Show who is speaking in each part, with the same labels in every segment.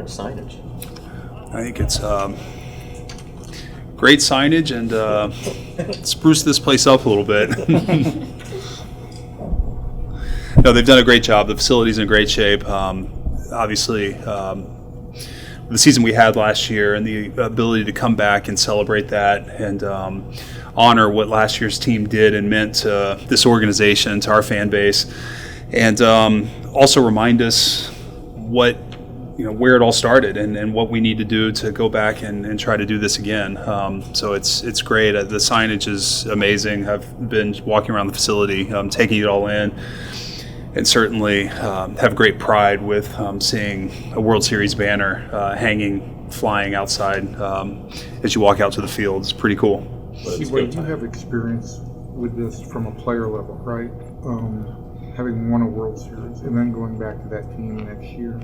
Speaker 1: and signage?
Speaker 2: I think it's great signage and spruce this place up a little bit. No, they've done a great job. The facility's in great shape. Obviously, the season we had last year and the ability to come back and celebrate that and honor what last year's team did and meant to this organization, to our fan base, and also remind us what, where it all started and what we need to do to go back and try to do this again. So it's great. The signage is amazing. I've been walking around the facility, taking it all in, and certainly have great pride with seeing a World Series banner flying outside as you walk out to the field. It's pretty cool.
Speaker 3: Wade, you have experience with this from a player level, right? Having won a World Series and then going back to that team next year.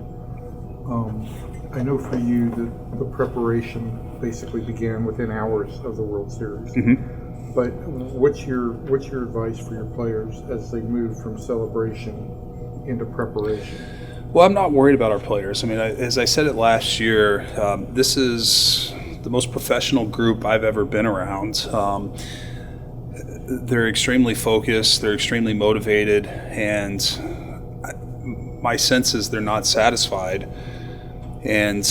Speaker 3: I know for you that the preparation basically began within hours of the World Series.
Speaker 2: Mm-hmm.
Speaker 3: But what's your advice for your players as they move from celebration into preparation?
Speaker 2: Well, I'm not worried about our players. I mean, as I said it last year, this is the most professional group I've ever been around. They're extremely focused, they're extremely motivated, and my sense is they're not satisfied. And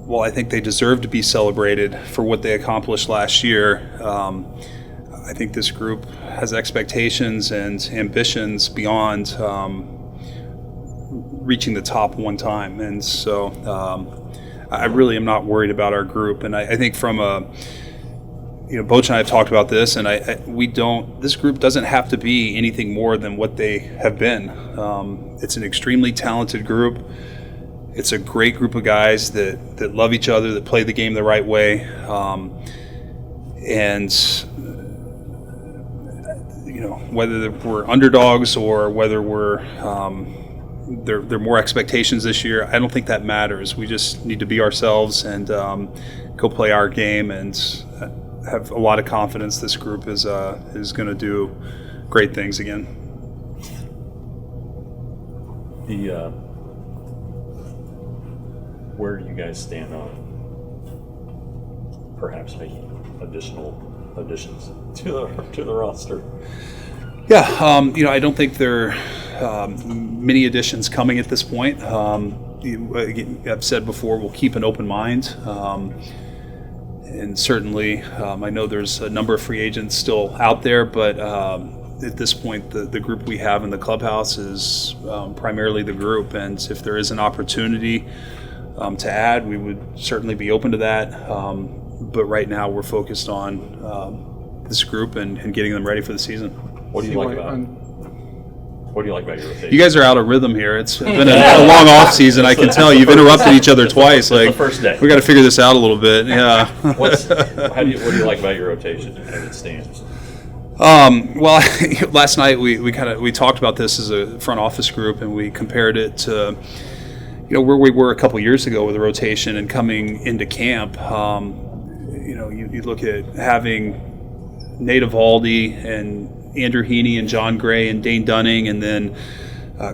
Speaker 2: while I think they deserve to be celebrated for what they accomplished last year, I think this group has expectations and ambitions beyond reaching the top one time. And so I really am not worried about our group. And I think from Boch and I have talked about this, and this group doesn't have to be anything more than what they have been. It's an extremely talented group. It's a great group of guys that love each other, that play the game the right way, and whether we're underdogs or whether there are more expectations this year, I don't think that matters. We just need to be ourselves and go play our game, and have a lot of confidence this group is going to do great things again.
Speaker 1: Where do you guys stand on perhaps making additional additions to the roster?
Speaker 2: Yeah, I don't think there are many additions coming at this point. I've said before, we'll keep an open mind. And certainly, I know there's a number of free agents still out there, but at this point, the group we have in the clubhouse is primarily the group. And if there is an opportunity to add, we would certainly be open to that. But right now, we're focused on this group and getting them ready for the season.
Speaker 1: What do you like about your rotation?
Speaker 2: You guys are out of rhythm here. It's been a long off season. I can tell you've interrupted each other twice.
Speaker 1: Like the first day,
Speaker 2: we got to figure this out a little bit. Yeah.
Speaker 1: What do you like about your rotation as it stands?
Speaker 2: Well, last night we talked about this as a front office group, and we compared it to where we were a couple years ago with the rotation and coming into camp. You look at having Nate Eovaldi and Andrew Heaney and John Gray and Dane Dunning, and then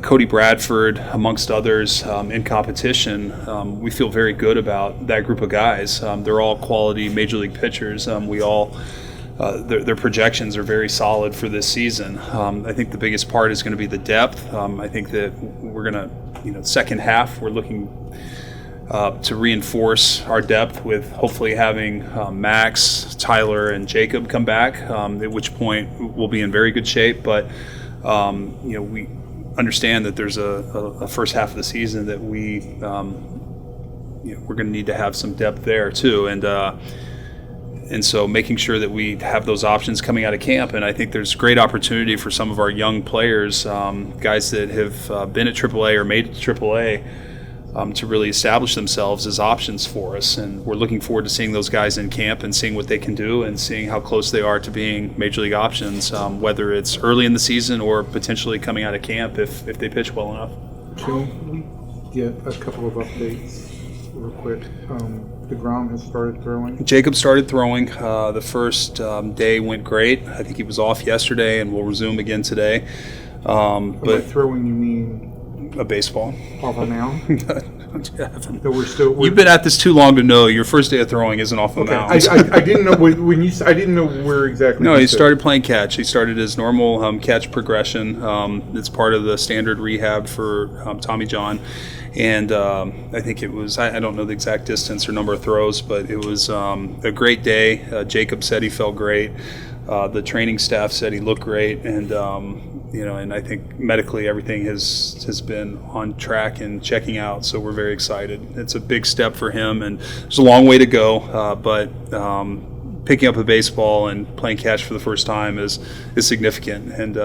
Speaker 2: Cody Bradford, amongst others, in competition. We feel very good about that group of guys. They're all quality major league pitchers. Their projections are very solid for this season. I think the biggest part is going to be the depth. I think that we're going to, second half, we're looking to reinforce our depth with hopefully having Max, Tyler, and Jacob come back, at which point we'll be in very good shape. But, we understand that there's a first half of the season that we're going to need to have some depth there too. And so making sure that we have those options coming out of camp. And I think there's great opportunity for some of our young players, guys that have been at AAA or made it to AAA, to really establish themselves as options for us. And we're looking forward to seeing those guys in camp and seeing what they can do and seeing how close they are to being major league options, whether it's early in the season or potentially coming out of camp if they pitch well enough.
Speaker 3: Can we get a couple of updates real quick? DeGrom has started throwing.
Speaker 2: Jacob started throwing. The first day went great. I think he was off yesterday and will resume again today.
Speaker 3: By throwing, you mean
Speaker 2: a baseball.
Speaker 3: Off a mound? that we're still.
Speaker 2: You've been at this too long to know your first day of throwing isn't off the
Speaker 3: Okay,
Speaker 2: mound.
Speaker 3: I didn't know when you. I didn't know where exactly.
Speaker 2: No,
Speaker 3: you
Speaker 2: he
Speaker 3: said.
Speaker 2: started playing catch. He started his normal catch progression. It's part of the standard rehab for Tommy John. And I think it was, I don't know the exact distance or number of throws, but it was a great day. Jacob said he felt great. The training staff said he looked great. And, and I think medically everything has been on track and checking out. So we're very excited. It's a big step for him, and there's a long way to go. But picking up a baseball and playing catch for the first time is significant, and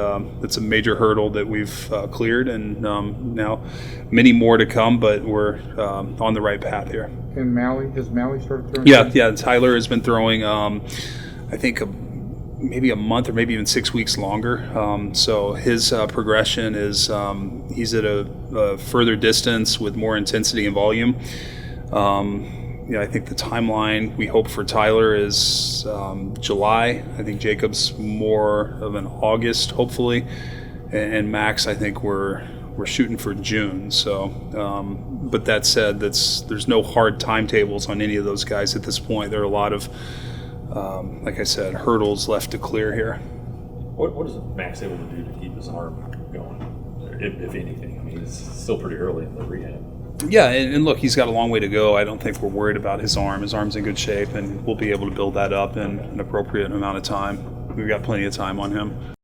Speaker 2: it's a major hurdle that we've cleared, and now many more to come, but we're on the right path here.
Speaker 3: And has Mally started throwing?
Speaker 2: Yeah. Tyler has been throwing, I think, maybe a month or maybe even 6 weeks longer. So his progression is he's at a further distance with more intensity and volume. I think the timeline we hope for Tyler is July. I think Jacob's more of an August, hopefully, and Max, I think we're shooting for June. So, but that said, there's no hard timetables on any of those guys at this point. There are a lot of, like I said, hurdles left to clear here.
Speaker 1: What is Max able to do to keep his arm going, if anything? I mean, it's still pretty early in the rehab.
Speaker 2: Yeah, and look, he's got a long way to go. I don't think we're worried about his arm. His arm's in good shape, and we'll be able to build that up in an appropriate amount of time. We've got plenty of time on him.